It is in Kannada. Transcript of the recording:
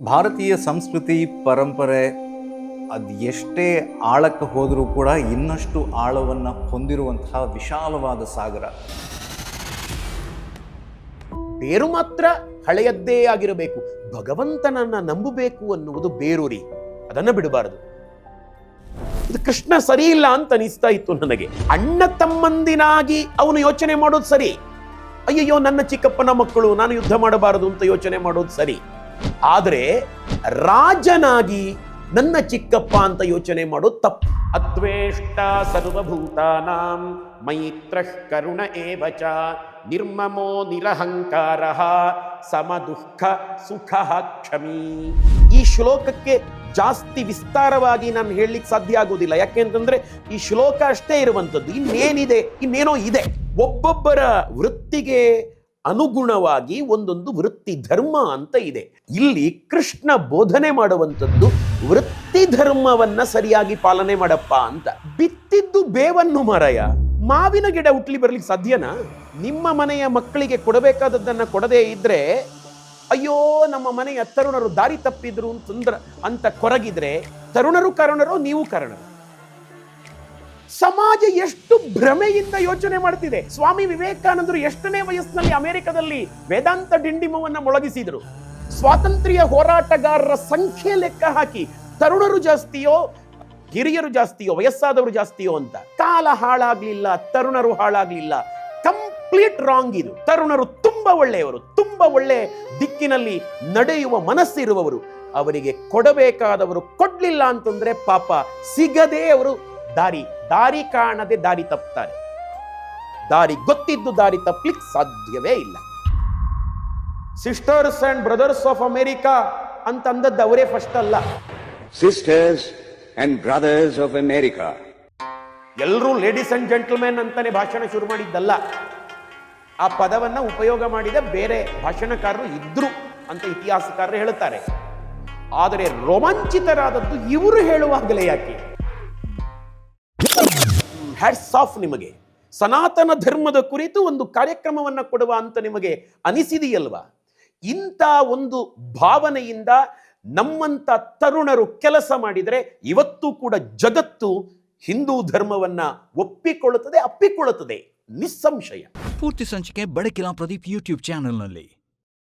ಭಾರತೀಯ ಸಂಸ್ಕೃತಿ ಪರಂಪರೆ ಅದು ಎಷ್ಟೇ ಆಳಕ್ಕೆ ಹೋದರೂ ಕೂಡ ಇನ್ನಷ್ಟು ಆಳವನ್ನು ಹೊಂದಿರುವಂತಹ ವಿಶಾಲವಾದ ಸಾಗರ. ಬೇರು ಮಾತ್ರ ಹಳೆಯದ್ದೇ ಆಗಿರಬೇಕು. ಭಗವಂತನನ್ನ ನಂಬಬೇಕು ಅನ್ನುವುದು ಬೇರೂರಿ, ಅದನ್ನ ಬಿಡಬಾರದು. ಇದು ಕೃಷ್ಣ ಸರಿ ಇಲ್ಲ ಅಂತ ಅನಿಸ್ತಾ ಇತ್ತು ನನಗೆ. ಅಣ್ಣ ತಮ್ಮಂದಿನಾಗಿ ಅವನು ಯೋಚನೆ ಮಾಡೋದು ಸರಿ. ಅಯ್ಯಯ್ಯೋ ನನ್ನ ಚಿಕ್ಕಪ್ಪನ ಮಕ್ಕಳು, ನಾನು ಯುದ್ಧ ಮಾಡಬಾರದು ಅಂತ ಯೋಚನೆ ಮಾಡೋದು ಸರಿ. ಆದ್ರೆ ರಾಜನಾಗಿ ನನ್ನ ಚಿಕ್ಕಪ್ಪ ಅಂತ ಯೋಚನೆ ಮಾಡೋದು ತಪ್ಪು. ಅದ್ವೇಷ್ಟ ಸರ್ವಭೂತಾನಾಂ ಮೈತ್ರಃ ಕರುಣ ಏವಚ ನಿರ್ಮಮೋ ನಿರಹಂಕಾರ ಸಮದುಃಖ ಸುಖ ಕ್ಷಮಿ. ಈ ಶ್ಲೋಕಕ್ಕೆ ಜಾಸ್ತಿ ವಿಸ್ತಾರವಾಗಿ ನಾನು ಹೇಳಲಿಕ್ಕೆ ಸಾಧ್ಯ ಆಗುವುದಿಲ್ಲ. ಯಾಕೆಂತಂದ್ರೆ ಈ ಶ್ಲೋಕ ಅಷ್ಟೇ ಇರುವಂಥದ್ದು, ಇನ್ನೇನೋ ಇದೆ. ಒಬ್ಬೊಬ್ಬರ ವೃತ್ತಿಗೆ ಅನುಗುಣವಾಗಿ ಒಂದೊಂದು ವೃತ್ತಿ ಧರ್ಮ ಅಂತ ಇದೆ. ಇಲ್ಲಿ ಕೃಷ್ಣ ಬೋಧನೆ ಮಾಡುವಂಥದ್ದು ವೃತ್ತಿ ಧರ್ಮವನ್ನ ಸರಿಯಾಗಿ ಪಾಲನೆ ಮಾಡಪ್ಪ ಅಂತ. ಬಿತ್ತಿದ್ದು ಬೇವನ್ನು ಮಾರಾಯ, ಮಾವಿನ ಗಿಡ ಹುಟ್ಲಿ ಬರ್ಲಿಕ್ಕೆ ಸಾಧ್ಯನಾ? ನಿಮ್ಮ ಮನೆಯ ಮಕ್ಕಳಿಗೆ ಕೊಡಬೇಕಾದದ್ದನ್ನ ಕೊಡದೇ ಇದ್ರೆ, ಅಯ್ಯೋ ನಮ್ಮ ಮನೆಯ ತರುಣರು ದಾರಿ ತಪ್ಪಿದ್ರು ಅಂತ ಕೊರಗಿದ್ರೆ ತರುಣರು ಕಾರಣರೋ ನೀವು ಕಾರಣರು. ಸಮಾಜ ಎಷ್ಟು ಭ್ರಮೆಯಿಂದ ಯೋಚನೆ ಮಾಡ್ತಿದೆ. ಸ್ವಾಮಿ ವಿವೇಕಾನಂದರು ಎಷ್ಟನೇ ವಯಸ್ಸಿನಲ್ಲಿ ಅಮೆರಿಕದಲ್ಲಿ ವೇದಾಂತ ಡಿಂಡಿಮವನ್ನ ಮೊಳಗಿಸಿದ್ರು. ಸ್ವಾತಂತ್ರ್ಯ ಹೋರಾಟಗಾರರ ಸಂಖ್ಯೆ ಲೆಕ್ಕ ಹಾಕಿ ತರುಣರು ಜಾಸ್ತಿಯೋ ಹಿರಿಯರು ಜಾಸ್ತಿಯೋ ವಯಸ್ಸಾದವರು ಜಾಸ್ತಿಯೋ ಅಂತ. ಕಾಲ ಹಾಳಾಗ್ಲಿಲ್ಲ, ತರುಣರು ಹಾಳಾಗ್ಲಿಲ್ಲ. ಕಂಪ್ಲೀಟ್ ರಾಂಗ್ ಇದು. ತರುಣರು ತುಂಬಾ ಒಳ್ಳೆಯವರು, ತುಂಬಾ ಒಳ್ಳೆ ದಿಕ್ಕಿನಲ್ಲಿ ನಡೆಯುವ ಮನಸ್ಸಿರುವವರು. ಅವರಿಗೆ ಕೊಡಬೇಕಾದವರು ಕೊಡ್ಲಿಲ್ಲ ಅಂತಂದ್ರೆ ಪಾಪ ಸಿಗದೆ ಅವರು ದಾರಿ ಕಾಣದೆ ದಾರಿ ತಪ್ಪುತ್ತಾರೆ. ದಾರಿ ಗೊತ್ತಿದ್ದು ದಾರಿ ತಪ್ಪಲಿಕ್ಕೆ ಸಾಧ್ಯವೇ ಇಲ್ಲ. Sisters and brothers of America ಅಂತ ಅಂದದ್ದು ಅವರೇ ಫಸ್ಟ್ ಅಲ್ಲ. Sisters and brothers of America ಎಲ್ಲರೂ ಲೇಡೀಸ್ ಅಂಡ್ ಜೆಂಟಲ್ಮೆನ್ ಅಂತಾನೆ ಭಾಷಣ ಶುರು ಮಾಡಿದ್ದಲ್ಲ. ಆ ಪದವನ್ನ ಉಪಯೋಗ ಮಾಡಿದ ಬೇರೆ ಭಾಷಣಕಾರರು ಇದ್ರು ಅಂತ ಇತಿಹಾಸಕಾರರು ಹೇಳುತ್ತಾರೆ. ಆದರೆ ರೋಮಾಂಚಿತರಾದದ್ದು ಇವರು ಹೇಳುವಾಗಲೇ ಯಾಕೆ? ಹ್ಯಾಟ್ಸ್ ಆಫ್ ನಿಮಗೆ. ಸನಾತನ ಧರ್ಮದ ಕುರಿತು ಒಂದು ಕಾರ್ಯಕ್ರಮವನ್ನ ಕೊಡುವ ಅಂತ ನಿಮಗೆ ಅನಿಸಿದೆಯಲ್ವಾ? ಇಂಥ ಒಂದು ಭಾವನೆಯಿಂದ ನಮ್ಮಂತ ತರುಣರು ಕೆಲಸ ಮಾಡಿದರೆ ಇವತ್ತು ಕೂಡ ಜಗತ್ತು ಹಿಂದೂ ಧರ್ಮವನ್ನ ಒಪ್ಪಿಕೊಳ್ಳುತ್ತದೆ, ಅಪ್ಪಿಕೊಳ್ಳುತ್ತದೆ, ನಿಸ್ಸಂಶಯ. ಪೂರ್ತಿ ಸಂಚಿಕೆ ಬಡಕಿಲಾ ಪ್ರದೀಪ್ ಯೂಟ್ಯೂಬ್ ಚಾನೆಲ್ನಲ್ಲಿ.